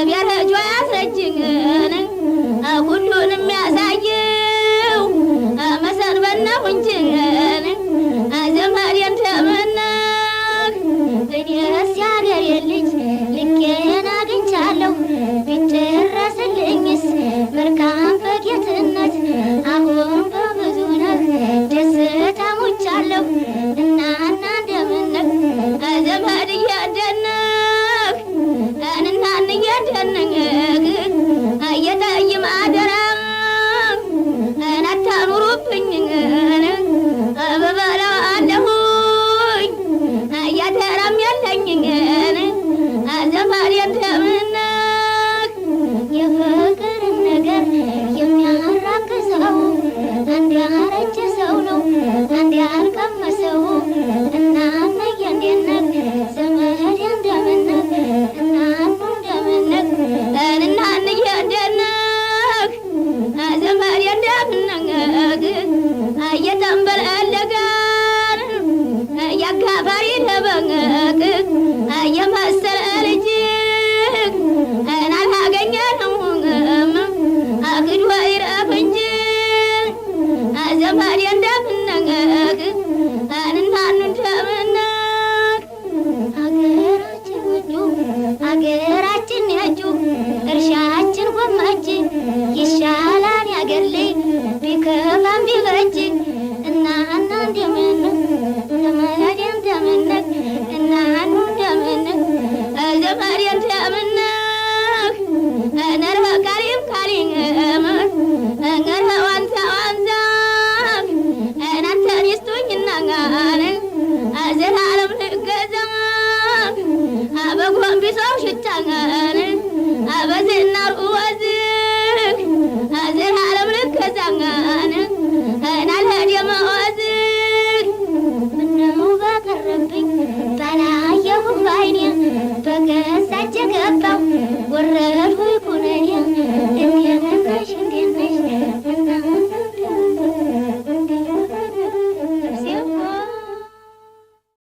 ቢያረጁ ያስረጅኝ ሁሉንም ያሳየው መሰንበት ነው እንጂ ዘመዴ እንደምነህ እኔስ ያገሬ ልጅ ልኬን አግኝቻለሁ ቢጨረስልኝስ መልካም በጌትነት አሁን በብዙ ነህ ደስታ ሞቻለሁ እናና እንደምነህ ዘመድ እያደነህ እናን እያደነህ እየጠይም አደራ አታኑሩብኝ በበላ አለሁኝ እያደራም ያለኝ ዘመዴ እንደምነህ የፍቅርን ነገር የሚያራክሰው አንድ ያረጀ ሰው ነው አንድ ያልቀመሰው እናነየ እንዴት ነህ ዘመዴ እንደምነህ እናኑ እንደምነህ እናንየ እንዴት ነህ ዘመዴ እንደምነህ እየተንበለለገን ያጋፋሪ ለበንክ የመሰለ ልጅ አላገኘነውም አግድ ወይረፍ እንጂ ዘመዴ እንደምነህ እናኑ እንደምነህ አገራችን ውጩ አገራችን ያጁ እርሻችን ጎመጅ ይሻላል ያገር ልጅ ቢከፋም ቢበጅ እናና እንደምነህ ዘመዴ እንደምነህ እናኑ እንደምነህ ዘመዴ እንደምነህ ነረ ካሪም ካሪም ነረ ዋንዛ ዋንዛ እናንተን ይስጡኝና ዘላለም ልገዛ በጎንቢሶው ሽታን በዝናር ወዝህ ዘላለም ልገዛን ናልሄድም ወዝህ ምነው በቀረብኝ ባላየሁ ባይኔ በገዛ እጄ ገባሁ ወረድሁ